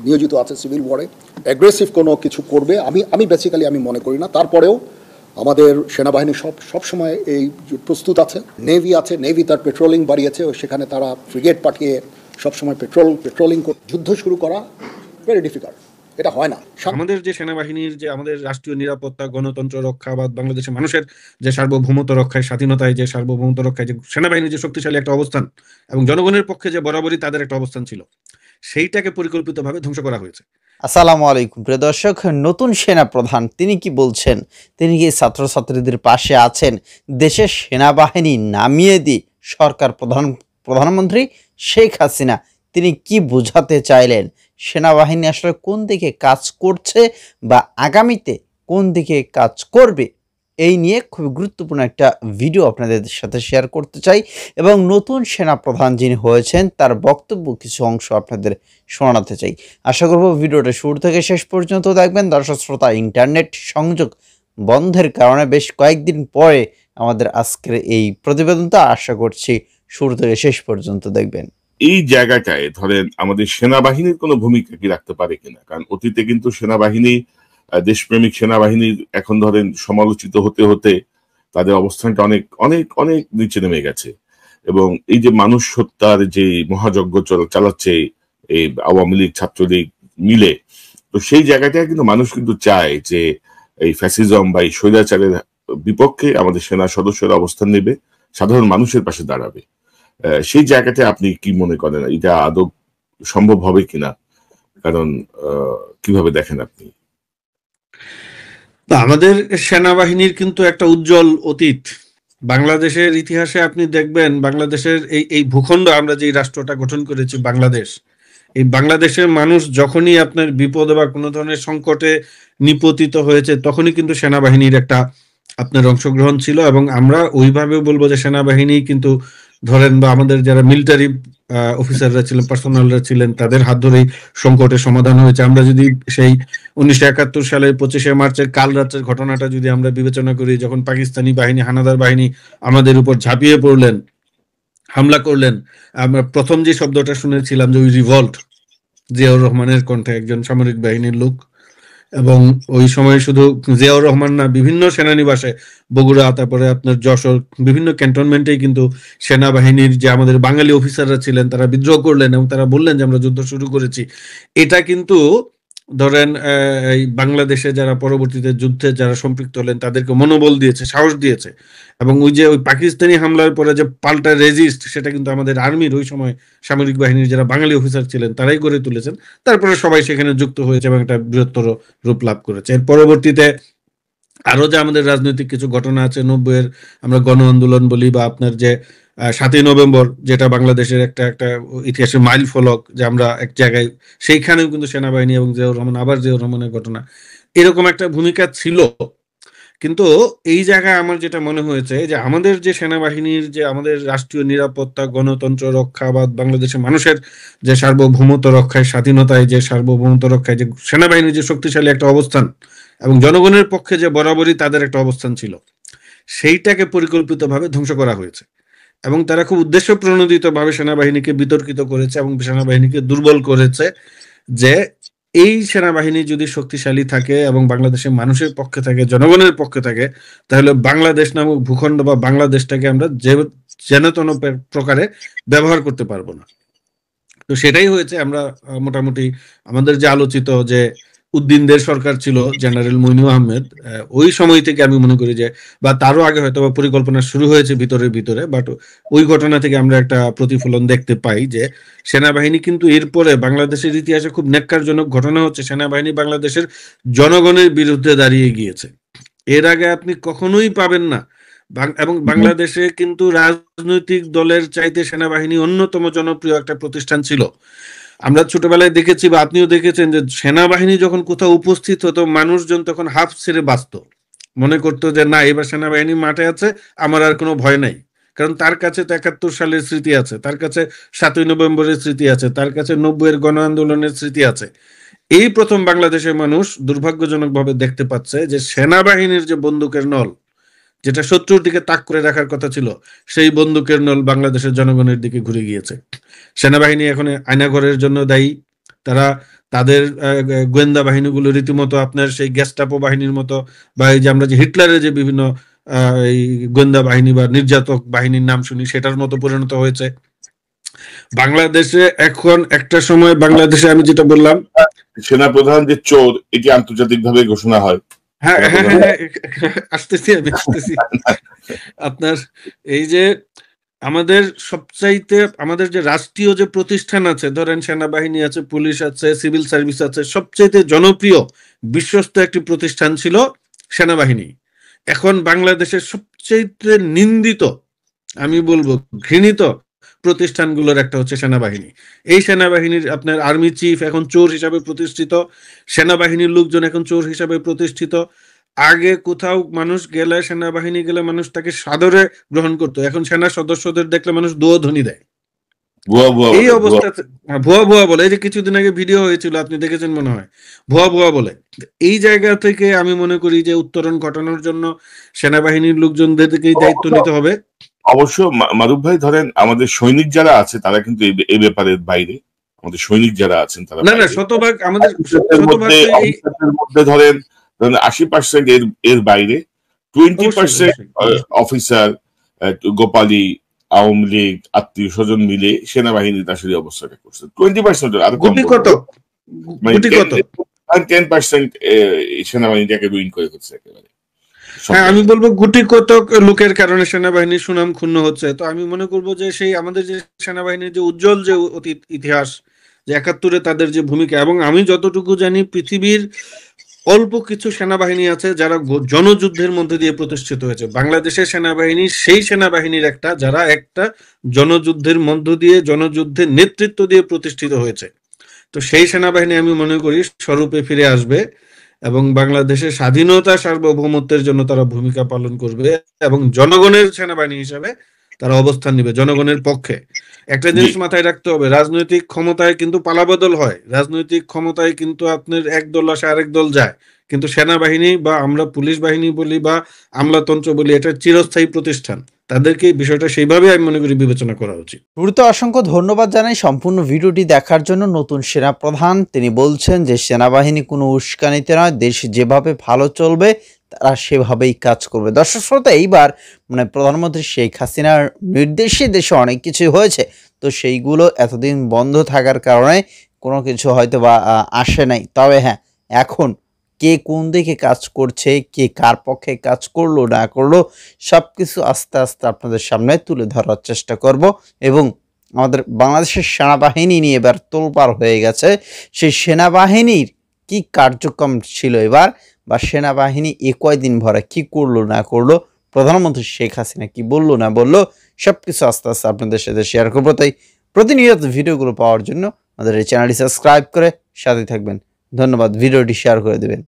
নিয়োজিত আছে civil ওয়ারে, aggressive কোনো কিছু করবে আমি বেসিক্যালি আমি মনে করি না। তারপরেও আমাদের সেনাবাহিনী সবসময় এই প্রস্তুত আছে। নেভি আছে, নেভি তার পেট্রোলিং বাড়িয়েছে, সেখানে তারা ফ্রিগেট পাঠিয়ে সবসময় পেট্রোলিং যুদ্ধ শুরু করা ভেরি ডিফিকাল্ট, এটা হয় না। আমাদের যে সেনাবাহিনীর যে আমাদের রাষ্ট্রীয় নিরাপত্তা, গণতন্ত্র রক্ষা বা বাংলাদেশের মানুষের যে সার্বভৌমত্ব রক্ষায়, স্বাধীনতায় যে সার্বভৌমত্ব রক্ষায় যে সেনাবাহিনীর যে শক্তিশালী একটা অবস্থান এবং জনগণের পক্ষে যে বরাবরই তাদের একটা অবস্থান ছিল, সেইটাকে পরিকল্পিতভাবে ধ্বংস করা হয়েছে। আসসালামু আলাইকুম প্রিয় দর্শক, নতুন সেনা প্রধান তিনি কি বলছেন? তিনি কি ছাত্রছাত্রীদের পাশে আছেন? দেশের সেনাবাহিনী নামিয়ে দিয়ে প্রধানমন্ত্রী শেখ হাসিনা তিনি কি বোঝাতে চাইলেন? সেনাবাহিনী আসলে কোন দিকে কাজ করছে বা আগামীতে কোন দিকে কাজ করবে, এই নিয়ে খুবই গুরুত্বপূর্ণ একটা ভিডিও আপনাদের সাথে শেয়ার করতে চাই এবং নতুন সেনাপ্রধান যিনি হয়েছেন তার বক্তব্য কিছু অংশ আপনাদের শোনাতে চাই। আশা করব ভিডিওটা শুরু থেকে শেষ পর্যন্ত দেখবেন। দর্শক শ্রোতা, ইন্টারনেট সংযোগ বন্ধের কারণে বেশ কয়েকদিন পরে আমাদের আজকের এই প্রতিবেদনটা, আশা করছি শুরু থেকে শেষ পর্যন্ত দেখবেন। এই জায়গাটায় ধরেন আমাদের সেনাবাহিনীর কোনো ভূমিকা কি রাখতে পারে কিনা, কারণ অতীতে কিন্তু সেনাবাহিনী, দেশপ্রেমিক সেনাবাহিনীর এখন ধরেন সমালোচিত হতে হতে তাদের অবস্থানটা অনেক অনেক অনেক নিচে নেমে গেছে। এবং এই যে মানুষ হত্যার যে মহাযজ্ঞ চালাচ্ছে এই আওয়ামী লীগ ছাত্রলীগ মিলে, তো সেই জায়গাটায় কিন্তু মানুষ কিন্তু চায় যে এই ফ্যাসিজম বা এই স্বৈরাচারের বিপক্ষে আমাদের সেনা সদস্যরা অবস্থান নেবে, সাধারণ মানুষের পাশে দাঁড়াবে। সেই জায়গাতে আপনি কি মনে করেন, এটা আদৌ সম্ভব হবে কিনা? কারণ কিভাবে দেখেন আপনি? আমাদের সেনাবাহিনীর কিন্তু একটা উজ্জ্বল অতীত বাংলাদেশের ইতিহাসে। আপনি দেখবেন বাংলাদেশের এই ভূখণ্ড, আমরা যে রাষ্ট্রটা গঠন করেছি বাংলাদেশ, এই বাংলাদেশের মানুষ যখনই আপনার বিপদে বা কোনো ধরনের সংকটে নিপতিত হয়েছে, তখনই কিন্তু সেনাবাহিনীর একটা আপনার অংশগ্রহণ ছিল। এবং আমরা ওইভাবে বলবো যে সেনাবাহিনী কিন্তু ধরেন বা আমাদের যারা মিলিটারি অফিসাররা ছিলেন, পার্সোনালরা ছিলেন, তাদের হাত ধরেই সংকটের সমাধান হয়েছে। আমরা যদি সেই 1971 সালের 25শে মার্চের কাল রাতের ঘটনাটা যদি আমরা বিবেচনা করি, যখন পাকিস্তানি বাহিনী, হানাদার বাহিনী আমাদের উপর ঝাঁপিয়ে পড়লেন, হামলা করলেন, আমরা প্রথম যে শব্দটা শুনেছিলাম যে ওই রিভল্ট, জিয়াউর রহমানের কণ্ঠে, একজন সামরিক বাহিনীর লোক। এবং ওই সময় শুধু জিয়াউর রহমান না, বিভিন্ন সেনানিবাসে, বগুড়া, তারপরে আপনার যশোর, বিভিন্ন ক্যান্টনমেন্টেই কিন্তু সেনাবাহিনীর যে আমাদের বাঙালি অফিসাররা ছিলেন তারা বিদ্রোহ করলেন এবং তারা বললেন যে আমরা যুদ্ধ শুরু করেছি। এটা কিন্তু ধরেন এই বাংলাদেশে যারা পরবর্তীতে যুদ্ধে যারা সম্পৃক্ত হলেন তাদেরকে মনোবল দিয়েছে, সাহস দিয়েছে। এবং ওই যে ওই পাকিস্তানি হামলার পরে যে পাল্টা রেজিস্ট, সেটা কিন্তু আমাদের আর্মির ওই সময় সামরিক বাহিনীর যারা বাঙালি অফিসার ছিলেন তারাই গড়ে তুলেছেন। তারপরে সবাই সেখানে যুক্ত হয়েছে এবং একটা বৃহত্তর রূপ লাভ করেছে। এর পরবর্তীতে আরো যে আমাদের রাজনৈতিক কিছু ঘটনা আছে, 90-এর আমরা গণ আন্দোলন বলি, বা আপনার যে 7ই নভেম্বর, যেটা বাংলাদেশের একটা একটা ইতিহাসের মাইল ফলক, যে আমরা এক জায়গায়, সেইখানেও কিন্তু সেনাবাহিনী এবং জিয়াউর রহমান, আবার জিয়াউর রহমানের ঘটনা, এরকম একটা ভূমিকা ছিল। কিন্তু এই জায়গায় আমার যেটা মনে হয়েছে যে আমাদের যে সেনাবাহিনীর যে আমাদের রাষ্ট্রীয় নিরাপত্তা, গণতন্ত্র রক্ষা বা বাংলাদেশের মানুষের যে সার্বভৌমত্ব রক্ষায়, স্বাধীনতায় যে সার্বভৌমত্ব রক্ষায় যে সেনাবাহিনীর যে শক্তিশালী একটা অবস্থান এবং জনগণের পক্ষে যে বরাবরই তাদের একটা অবস্থান ছিল, সেইটাকে পরিকল্পিতভাবে ধ্বংস করা হয়েছে। এবং তারা খুব উদ্দেশ্য প্রণোদিতভাবে সেনাবাহিনীকে বিতর্কিত করেছে এবং সেনাবাহিনীকে দুর্বল করেছে, যে এই সেনাবাহিনী যদি শক্তিশালী থাকে এবং বাংলাদেশের মানুষের পক্ষে থাকে, জনগণের পক্ষে থাকে, তাহলে বাংলাদেশ নামক ভূখণ্ড বা বাংলাদেশটাকে আমরা যেন তেন প্রকারে ব্যবহার করতে পারবো না। তো সেটাই হয়েছে। আমরা মোটামুটি আমাদের যে আলোচিত যে উদ্দিনদের সরকার ছিল, জেনারেল মইনু আহমেদ, ওই সময় থেকে আমি মনে করি যে, বা তারও আগে হয়তো বা পরিকল্পনা শুরু হয়েছে ভিতরে, বাট ওই ঘটনা থেকে আমরা একটা প্রতিফলন দেখতে পাই যে সেনাবাহিনী কিন্তু এরপরে বাংলাদেশের ইতিহাসে খুব ন্যাক্কারজনক ঘটনা হচ্ছে, সেনাবাহিনী বাংলাদেশের জনগণের বিরুদ্ধে দাঁড়িয়ে গিয়েছে। এর আগে আপনি কখনোই পাবেন না। এবং বাংলাদেশে কিন্তু রাজনৈতিক দলের চাইতে সেনাবাহিনী অন্যতম জনপ্রিয় একটা প্রতিষ্ঠান ছিল। আমরা ছোটবেলায় দেখেছি বা আপনিও দেখেছেন যে সেনাবাহিনী যখন কোথাও উপস্থিত হতো, মানুষজন তখন হাফ ছেড়ে বাঁচত, মনে করতো যে না, এবার সেনাবাহিনী মাঠে আছে, আমার আর কোনো ভয় নাই। কারণ তার কাছে তো 71 সালের স্মৃতি আছে, তার কাছে 7ই নভেম্বরের স্মৃতি আছে, তার কাছে 90-এর গণ আন্দোলনের স্মৃতি আছে। এই প্রথম বাংলাদেশের মানুষ দুর্ভাগ্যজনকভাবে দেখতে পাচ্ছে যে সেনাবাহিনীর যে বন্দুকের নল, যেটা শত্রুর দিকে তাক করে রাখার কথা ছিল, সেই বন্দুকের নল বাংলাদেশের জনগণের দিকে ঘুরে গিয়েছে। সেনাবাহিনী এখন আয়নাঘরের জন্য দায়ী, তারা তাদের গোয়েন্দা বাহিনীগুলো রীতিমতো আপনার সেই গেস্টাপো বাহিনীর মতো, বা এই যে আমরা যে হিটলারের যে বিভিন্ন এই গোয়েন্দা বাহিনী বা নির্যাতক বাহিনীর নাম শুনি সেটার মতো পরিণত হয়েছে। বাংলাদেশে এখন একটা সময় বাংলাদেশে আমি যেটা বললাম, সেনাপ্রধান যে চোর, এটি আন্তর্জাতিকভাবে ঘোষণা হয়। হ্যাঁ, আসতেছি আপনার এই যে আমাদের যে রাষ্ট্রীয় যে প্রতিষ্ঠান আছে, ধরেন সেনাবাহিনী আছে, পুলিশ আছে, সিভিল সার্ভিস আছে, সবচাইতে জনপ্রিয় বিশ্বস্ত একটি প্রতিষ্ঠান ছিল সেনাবাহিনী। এখন বাংলাদেশের সবচাইতে নিন্দিত, আমি বলবো ঘৃণিত প্রতিষ্ঠানগুলোর একটা হচ্ছে সেনাবাহিনী। এই সেনাবাহিনীর আপনার আর্মি চিফ এখন চোর হিসাবে প্রতিষ্ঠিত, সেনাবাহিনীর লোকজন এখন চোর হিসাবে প্রতিষ্ঠিত। আগে কোথাও মানুষ গেলে, সেনাবাহিনী গেলে মানুষ তাকে সাদরে গ্রহণ করতো, এখন সেনা সদস্যদের দেখলে মানুষ দোয়া-ধ্বনি দেয়। এই অবস্থাতে ভুয়া ভুয়া বলে, এই যে কিছুদিন আগে ভিডিও হয়েছিল আপনি দেখেছেন মনে হয়, ভুয়া ভুয়া বলে। এই জায়গা থেকে আমি মনে করি যে উত্তরণ ঘটানোর জন্য সেনাবাহিনীর লোকজনদেরকেই দায়িত্ব নিতে হবে। অবশ্য মারুফ ভাই, ধরেন আমাদের সৈনিক যারা আছে তারা কিন্তু এই ব্যাপারের বাইরে। আমাদের সৈনিক যারা আছেন তারা না শতভাগ আমাদের মধ্যে ধরেন 80% এর বাইরে 20% অফিসার, গোপালী, আওয়ামী লীগ, আত্মীয় স্বজন মিলে সেনাবাহিনীর আসলে অবস্থাটা করছে। 20% আরো কম, 10% সেনাবাহিনীটাকে রুইন করে ফেলছে একেবারে। হ্যাঁ, আমি বলবো গুটি কতক লোকের কারণে সেনাবাহিনীর সুনাম ক্ষুণ্ণ হচ্ছে। তো আমি মনে করবো যে সেই আমাদের যে সেনাবাহিনীর যে উজ্জ্বল যে অতীত ইতিহাস, যে 71-এ তাদের যে ভূমিকা, এবং আমি যতটুকু জানি পৃথিবীর অল্প কিছু সেনাবাহিনী আছে যারা জনযুদ্ধের মধ্যে দিয়ে প্রতিষ্ঠিত হয়েছে। বাংলাদেশের সেনাবাহিনী সেই সেনাবাহিনীর একটা, যারা একটা জনযুদ্ধের মধ্য দিয়ে, জনযুদ্ধের নেতৃত্ব দিয়ে প্রতিষ্ঠিত হয়েছে। তো সেই সেনাবাহিনী আমি মনে করি স্বরূপে ফিরে আসবে এবং বাংলাদেশের স্বাধীনতা সার্বভৌমত্বের জন্য তারা ভূমিকা পালন করবে এবং জনগণের সেনাবাহিনী হিসাবে তারা অবস্থান নেবে, জনগণের পক্ষে। একটা জিনিস মাথায় রাখতে হবে, রাজনৈতিক ক্ষমতায় কিন্তু পালাবদল হয়, রাজনৈতিক ক্ষমতায় কিন্তু আপনার এক দল আসে আরেক দল যায়, কিন্তু সেনাবাহিনী বা আমরা পুলিশ বাহিনী বলি বা আমলাতন্ত্র বলি, এটা চিরস্থায়ী প্রতিষ্ঠান, তাদেরকে বিষয়টা সেইভাবে আমি মনে করি বিবেচনা করা উচিত। শুরুতে অসংখ্য ধন্যবাদ জানাই সম্পূর্ণ ভিডিওটি দেখার জন্য। নতুন সেনাপ্রধান তিনি বলছেন যে সেনাবাহিনী কোনো উস্কানিতে নয়, দেশ যেভাবে ভালো চলবে তারা সেভাবেই কাজ করবে। দর্শক শ্রোতা, এইবার প্রধানমন্ত্রী শেখ হাসিনার নির্দেশে দেশে অনেক কিছু হয়েছে, তো সেইগুলো এতদিন বন্ধ থাকার কারণে কোনো কিছু হয়তো বা আসে নাই। তবে হ্যাঁ, এখন কে কোন দিকে কাজ করছে, কে কার পক্ষে কাজ করলো না করলো, সব কিছু আস্তে আস্তে আপনাদের সামনে তুলে ধরার চেষ্টা করব। এবং আমাদের বাংলাদেশের সেনাবাহিনী নিয়ে এবার তোলপাড় হয়ে গেছে। সেই সেনাবাহিনীর কি কার্যক্রম ছিল এবার, বা সেনাবাহিনী কয়দিন ভরে কি করলো না করলো, প্রধানমন্ত্রী শেখ হাসিনা কি বললো না বললো, সব কিছু আস্তে আস্তে আপনাদের সাথে শেয়ার করবো। তাই প্রতিনিয়ত ভিডিওগুলো পাওয়ার জন্য আমাদের এই চ্যানেলটি সাবস্ক্রাইব করে সাথে থাকবেন। ধন্যবাদ, ভিডিওটি শেয়ার করে দেবেন।